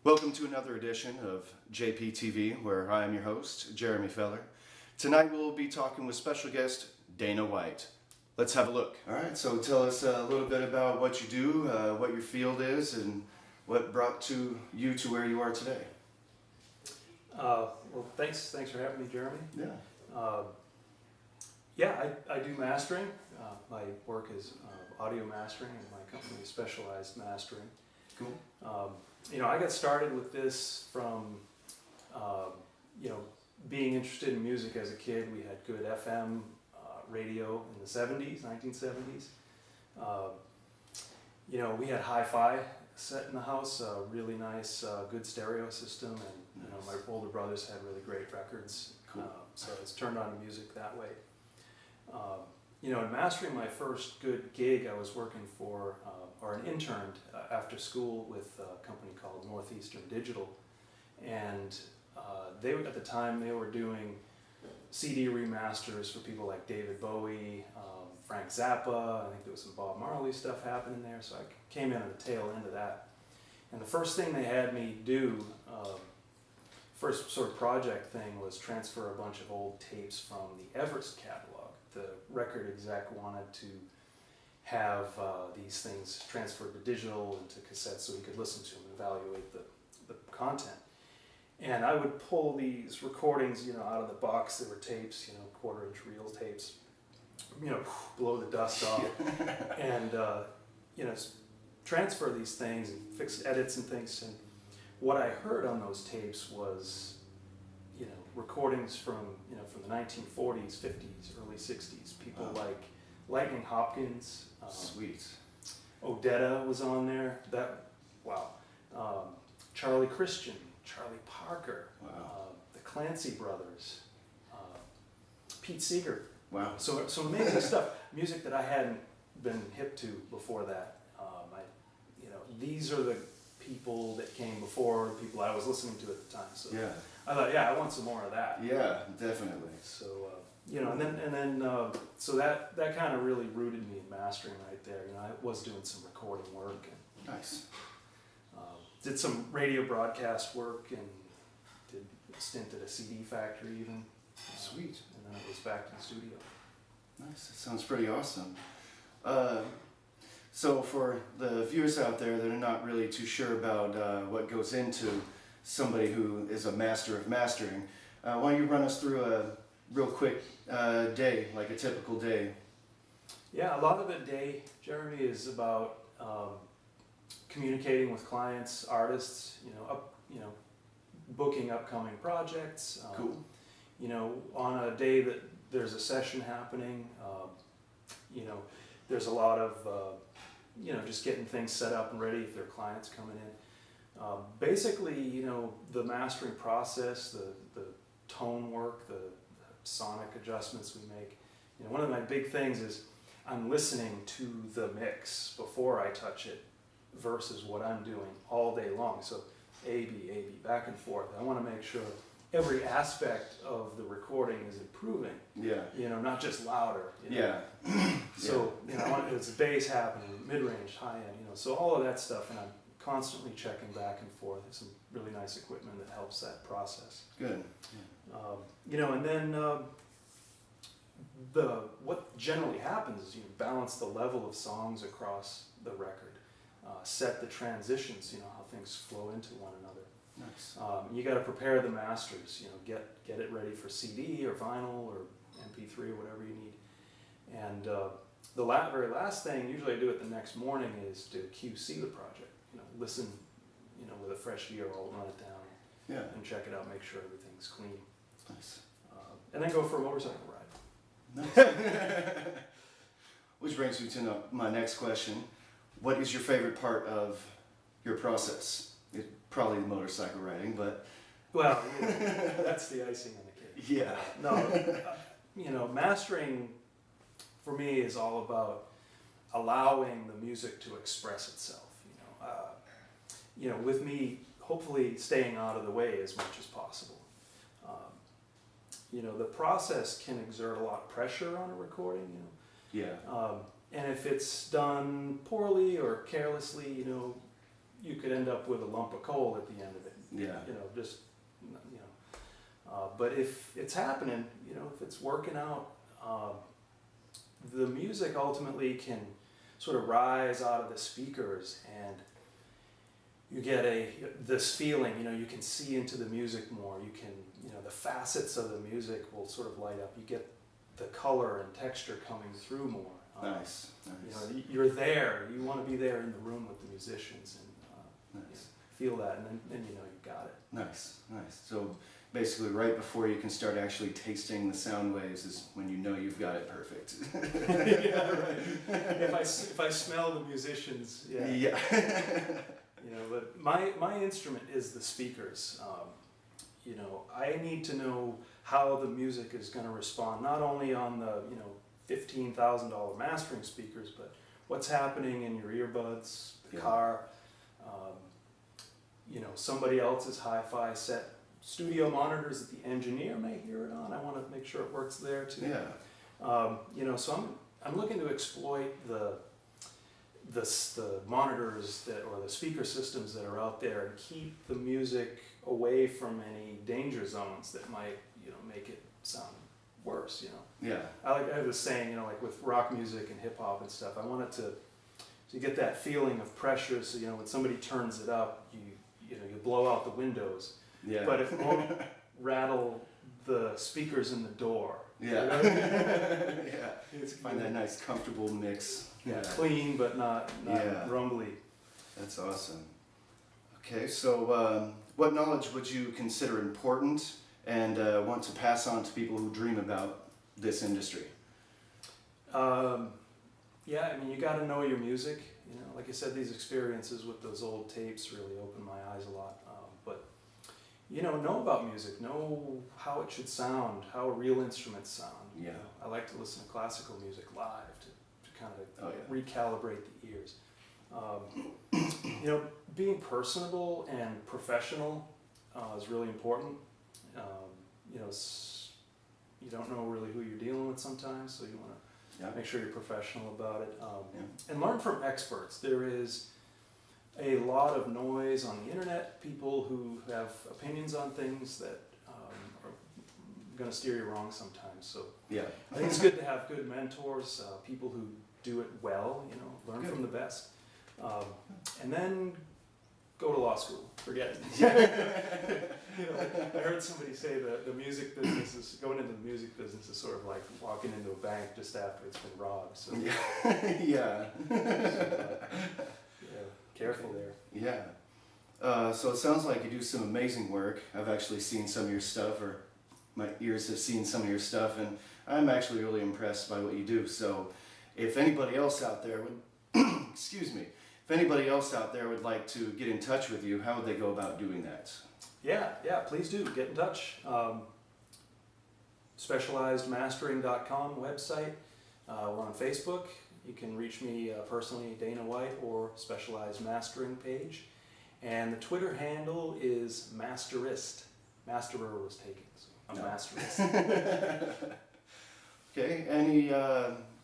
Welcome to another edition of JPTV, where I am your host, Jeremy Feller. Tonight we'll be talking with special guest Dana White. Let's have a look. All right, so tell us a little bit about what you do, what your field is, and what brought you to where you are today. Well, thanks for having me, Jeremy. Yeah. I do mastering. My work is audio mastering, and my company is Specialized Mastering. Cool. I got started with this from, being interested in music as a kid. We had good FM radio in the 1970s. We had hi-fi set in the house, a really nice, good stereo system, and Nice. my older brothers had really great records. Cool. So it's turned on to music that way. In mastering, my first good gig, I was working for, or an intern after school with a company called Northeastern Digital, and at the time they were doing CD remasters for people like David Bowie, Frank Zappa. I think there was some Bob Marley stuff happening there, so I came in at the tail end of that. And the first thing they had me do, first sort of project thing, was transfer a bunch of old tapes from the Everest catalog. The record exec wanted to have these things transferred to digital and to cassettes so he could listen to them and evaluate the content. And I would pull these recordings, out of the box. There were tapes, quarter-inch reel tapes, blow the dust off, and transfer these things and fix edits and things. And what I heard on those tapes was, recordings from the 1940s, 50s, early 60s. People like Lightning Hopkins. Sweet. Odetta was on there. Charlie Christian, Charlie Parker, Wow. the Clancy Brothers, Pete Seeger. Wow. So amazing stuff. Music that I hadn't been hip to before that. These are the people that came before, the people I was listening to at the time. So Yeah. I thought, I want some more of that. Yeah, definitely. So so that kind of really rooted me in mastering right there. I was doing some recording work and Nice. did some radio broadcast work and did a stint at a CD factory even. Sweet. And then I was back in the studio. Nice. That sounds pretty awesome. So for the viewers out there that are not really too sure about what goes into somebody who is a master of mastering, why don't you run us through a real quick day, like a typical day? Yeah, a lot of the day, Jeremy, is about communicating with clients, artists, booking upcoming projects. Cool. On a day that there's a session happening, there's a lot of, just getting things set up and ready if there are clients coming in. Basically, the mastering process, the tone work, the sonic adjustments we make. One of my big things is I'm listening to the mix before I touch it versus what I'm doing all day long. So A, B, back and forth. I want to make sure every aspect of the recording is improving. Yeah. Not just louder. Yeah. So, I want it's bass happening, mid-range, high-end, so all of that stuff, and I'm constantly checking back and forth. There's some really nice equipment that helps that process. Good. And then what generally happens is you balance the level of songs across the record, set the transitions, how things flow into one another. Nice. You got to prepare the masters, get it ready for CD or vinyl or MP3 or whatever you need. And the very last thing, usually I do it the next morning, is to QC the project. Listen, with a fresh ear, I'll run it down and check it out, make sure everything's clean. Nice. And then go for a motorcycle ride. Nice. Which brings me to my next question. What is your favorite part of your process? It's probably the motorcycle riding, but... Well, that's the icing on the cake. Yeah. No, mastering for me is all about allowing the music to express itself. With me hopefully staying out of the way as much as possible. The process can exert a lot of pressure on a recording. Yeah. And if it's done poorly or carelessly, you could end up with a lump of coal at the end of it. Yeah. Just, but if it's happening, if it's working out, the music ultimately can sort of rise out of the speakers, and you get this feeling, you can see into the music more. You can, the facets of the music will sort of light up. You get the color and texture coming through more. Nice. You're there. You want to be there in the room with the musicians and feel that, and then you got it. Nice. So basically, right before you can start actually tasting the sound waves is when you've got it perfect. Yeah, right. If I smell the musicians, yeah. But my instrument is the speakers. I need to know how the music is going to respond, not only on the $15,000 mastering speakers, but what's happening in your earbuds, the car, somebody else's hi-fi set, studio monitors that the engineer may hear it on. I want to make sure it works there too. Yeah. So I'm looking to exploit the monitors or the speaker systems that are out there and keep the music away from any danger zones that might make it sound worse. Yeah. I have this saying, like with rock music and hip hop and stuff, I want it to get that feeling of pressure. So when somebody turns it up, you blow out the windows. Yeah. But it won't rattle the speakers in the door. Yeah. Yeah. Find that nice comfortable mix. Yeah. Clean but not rumbly. That's awesome. Okay, so what knowledge would you consider important and want to pass on to people who dream about this industry? You got to know your music. Like I said, these experiences with those old tapes really opened my eyes a lot. But know about music, know how it should sound, how real instruments sound. Yeah. I like to listen to classical music live to kind of recalibrate the ears. Being personable and professional is really important. You don't know really who you're dealing with sometimes, so you want to make sure you're professional about it. And learn from experts. There is a lot of noise on the internet, people who have opinions on things that are going to steer you wrong sometimes. So I think it's good to have good mentors, people who do it well, learn from the best. And then go to law school. Forget it. I heard somebody say that the music business is, going into the music business is sort of like walking into a bank just after it's been robbed. So careful there. Yeah. So it sounds like you do some amazing work. I've actually seen some of your stuff, or my ears have seen some of your stuff, and I'm actually really impressed by what you do. So if anybody else out there would, excuse me, if anybody else out there would like to get in touch with you, how would they go about doing that? Yeah, please do. Get in touch. Specializedmastering.com website. We're on Facebook. You can reach me personally, Dana White, or Specialized Mastering page. And the Twitter handle is Masterist. Masterer was taken, so I'm Masterist. Okay, any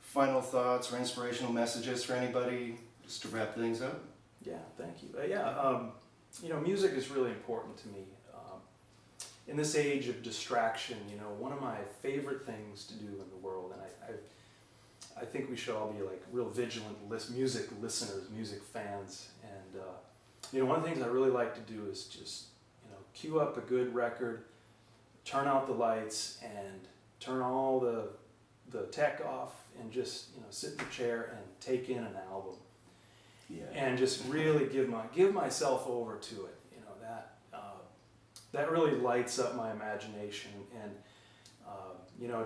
final thoughts or inspirational messages for anybody, just to wrap things up? Yeah, thank you. Music is really important to me. In this age of distraction, one of my favorite things to do in the world, and I think we should all be like real vigilant music listeners, music fans, and one of the things I really like to do is just cue up a good record, turn out the lights, and turn all the tech off, and just sit in the chair and take in an album. Yeah. And just really give myself over to it. That really lights up my imagination, and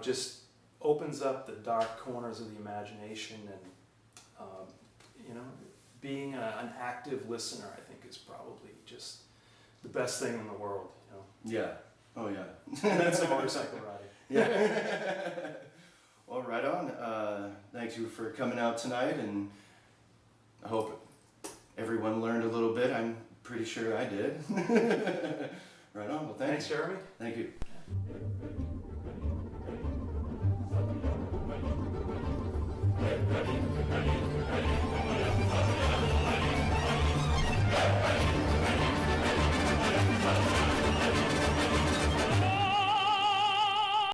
just opens up the dark corners of the imagination. And being an active listener, I think, is probably just the best thing in the world. Yeah. Oh yeah. And then some motorcycle riding. Yeah. Well, right on. Thank you for coming out tonight, and I hope everyone learned a little bit. I'm pretty sure I did. Right on. Well, thanks, Jeremy. Thank you.